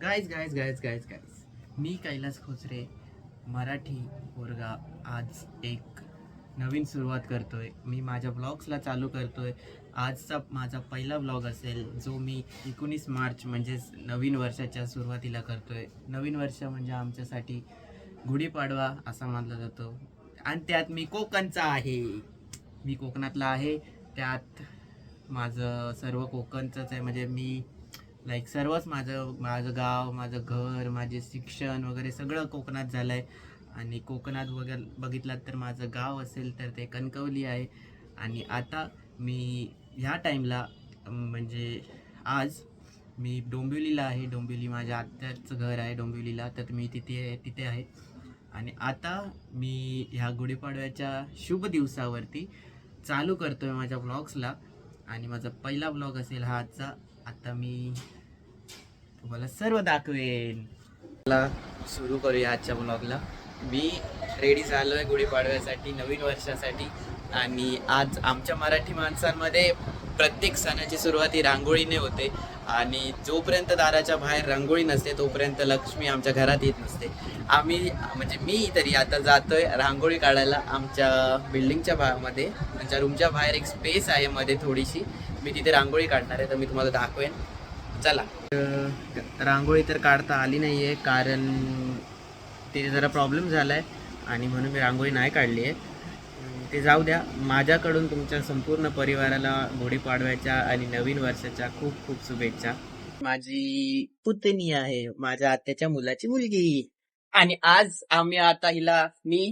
Guys मी कैलास खोचरे मराठी पोरगा आज एक नवीन सुरुवात करतोय. मी माझ्या ब्लॉग्सला चालू करतोय. आजचा माझा पहिला ब्लॉग असेल जो मी 19 मार्च म्हणजेच नवीन वर्षाच्या सुरुवातीला करतोय. नवीन वर्ष म्हणजे आमच्यासाठी गुढीपाडवा असा मानला जातो आणि त्यात मी कोकणचा आहे. मी कोकणातला आहे. त्यात माझं सर्व कोकणचंच आहे. म्हणजे मी लाईक सर्वच माझं माझं गाव, माझं घर, माझे शिक्षण वगैरे सगळं कोकणात झालं आहे. आणि कोकणात बघितलात तर माझं गाव असेल तर ते कणकवली आहे. आणि आता मी ह्या टाईमला म्हणजे आज मी डोंबिवलीला आहे. डोंबिवली माझ्या आत्याचं घर आहे डोंबिवलीला, तर मी तिथे आहे. आणि आता मी ह्या गुढीपाडव्याच्या शुभ दिवसावरती चालू करतोय माझ्या ब्लॉग्सला. आणि माझा पहिला ब्लॉग असेल हा आजचा. आता मी तुम्हाला सर्व दाखवेन. मला सुरू करूया आजच्या ब्लॉगला. मी रेडी झालो आहे गुढीपाडव्यासाठी, नवीन वर्षासाठी. आणि आज आमच्या मराठी माणसांमध्ये प्रत्येक सणाची सुरुवात ही रांगोळीने होते. आणि जोपर्यंत दाराच्या बाहेर रांगोळी नसते तोपर्यंत लक्ष्मी आमच्या घरात येत नसते. आम्ही म्हणजे मी तरी आता जातोय रांगोळी काढायला आमच्या बिल्डिंगच्या मध्ये. आमच्या रूमच्या बाहेर एक स्पेस आहे मध्ये थोडीशी, मी तिथे रांगोळी काढणार आहे, तर मी तुम्हाला दाखवेन. चला. रांगोळी तर काढता आली नाही आहे कारण ते जरा प्रॉब्लेम झाला आहे आणि म्हणून मी रांगोळी नाही काढली आहे. ते जाऊ द्या. माझ्याकडून तुमच्या संपूर्ण परिवाराला गुढीपाडव्याच्या आणि नवीन वर्षाच्या खूप खूप शुभेच्छा. माझी पुतणी आहे, माझ्या आत्याच्या मुलाची मुलगी. आणि आज आता मी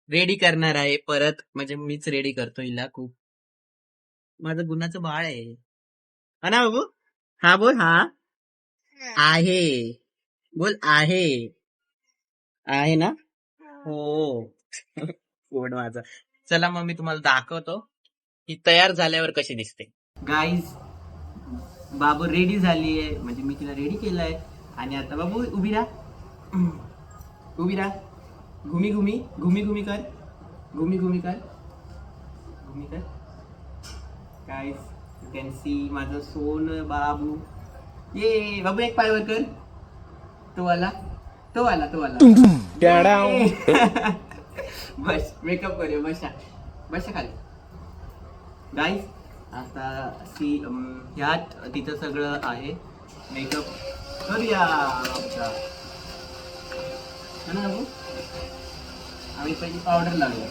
रेडी करणार आहे परत. म्हणजे मीच रेडी करतो हिला. खूप माझं गुणाचं बाळ आहे. हा ना बाबू? हा बोल. हा आहे. बोल आहे. आहे ना? हो. पोट माझा. चला मग मी तुम्हाला दाखवतो की तयार झाल्यावर कशी दिसते. गाईज, बाबू रेडी झाली आहे. म्हणजे मी तिला रेडी केलंय. आणि आता बाबू उभी राहा. उभी राहा. घुमी घुमी घुमी घुमी कर. घुमी घुमी कर. घुमी कर. गाईज यू कॅन सी माझं सोन बाबू. ये बाबू एक पायवर कर. तो आला. तो आला. तो आला. बस मेकअप करूया. बसा बसा खाली. गाईज आता ह्यात तिथं सगळं आहे. मेकअप करूया आमचा. ना बाबू, आम्ही पहिली पावडर लावूया.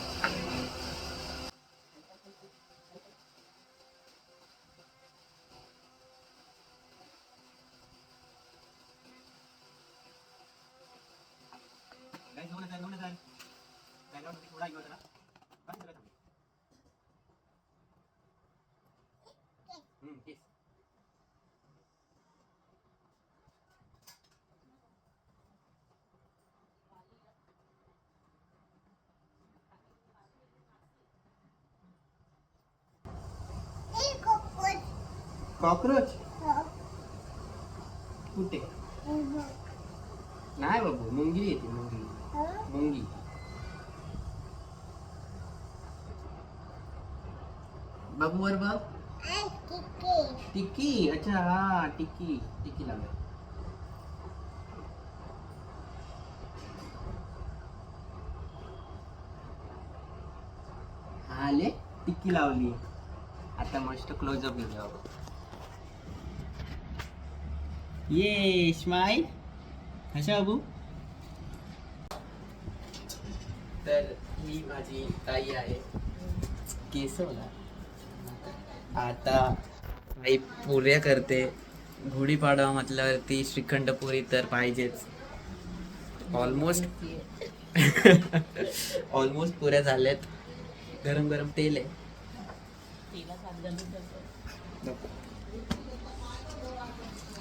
कॉकरोच कुठे? नाही बाबू, मुंगी येते. मुंगी मुंगी बाबू वर बघ. टिक्की. अच्छा हा टिक्की. टिक्की लावली. आले टिक्की लावली. आता मस्त क्लोजअप घेऊया. ये स्माइल. कशा बाबू? तर ही माझी ताई आहे केसवला. आता आई पुऱ्या करते. गुढीपाडवा म्हटल्यावरती श्रीखंड पुरी तर पाहिजेच. ऑलमोस्ट ऑलमोस्ट पुऱ्या झाल्यात. गरम गरम तेल आहे.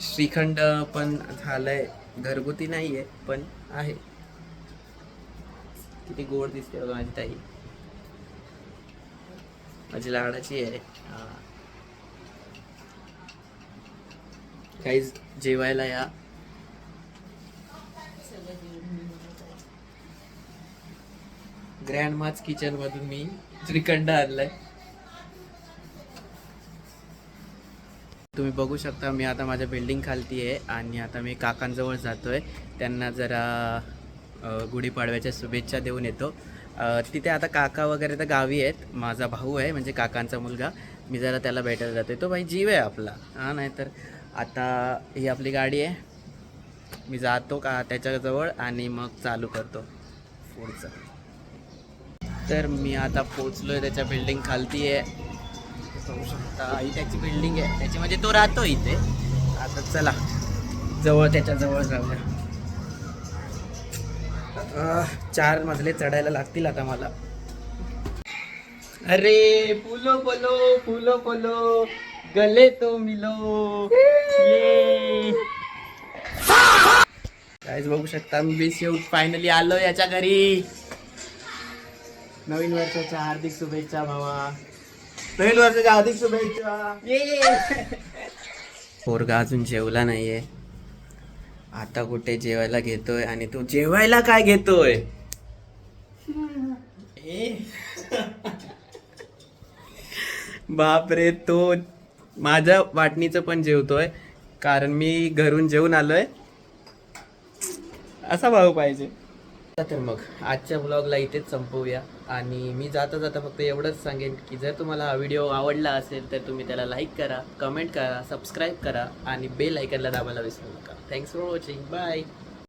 श्रीखंड पण झालंय. घरगुती नाहीये पण आहे. किती गोड दिसते बघा माझी ताई. माझी लाडाची आहे. काही जेवायला या. ग्रँडमाच किचन मधून मी श्रीखंड आणलाय. तुम्ही बघू शकता मी आता माझ्या बिल्डिंग खालती आहे आणि आता मी काकांजवळ जातो आहे. त्यांना जरा गुढीपाडव्याच्या शुभेच्छा देऊन येतो. तिथे आता काका वगैरे तर गावी आहेत. माझा भाऊ आहे म्हणजे काकांचा मुलगा. मी जरा त्याला भेटायला जातो. तो भाई जीव आहे आपला, हां. नाही तर आता ही आपली गाडी आहे. मी जातो का त्याच्याजवळ आणि मग चालू करतो पुढचं. तर मी आता पोचलो आहे त्याच्या बिल्डिंग खालती आहे. बघू शकता ही त्याची बिल्डिंग आहे. त्याची म्हणजे तो राहतो इथे. आता चला जवळ त्याच्या जवळ जाऊया. 4 मजले चढायला लागतील आता मला. अरे फुलो बोलो गले तो मिलो ये. गाईज बघू शकता मी शेवट फायनली आलो याच्या घरी. नवीन वर्षाच्या हार्दिक शुभेच्छा भावा. नवीन वर्षाच्या हार्दिक शुभेच्छा. ये पोरगा अजून जेवला नाहीये. आता कुठे जेवायला घेतोय आणि तो जेवायला काय घेतोय. बापरे, तो माझ्या वाटणीचं पण जेवतोय कारण मी घरून जेवून आलोय. असा भाऊ पाहिजे. तर मग आजच्या ब्लॉगला इथेच संपवूया आणि मी जाता जाता फक्त एवढंच सांगेन की जर तुम्हाला हा व्हिडिओ आवडला असेल तर तुम्ही त्याला लाईक करा, कमेंट करा, सबस्क्राईब करा आणि बेल आयकनला दाबायला विसरू नका. Thanks for watching. बाय.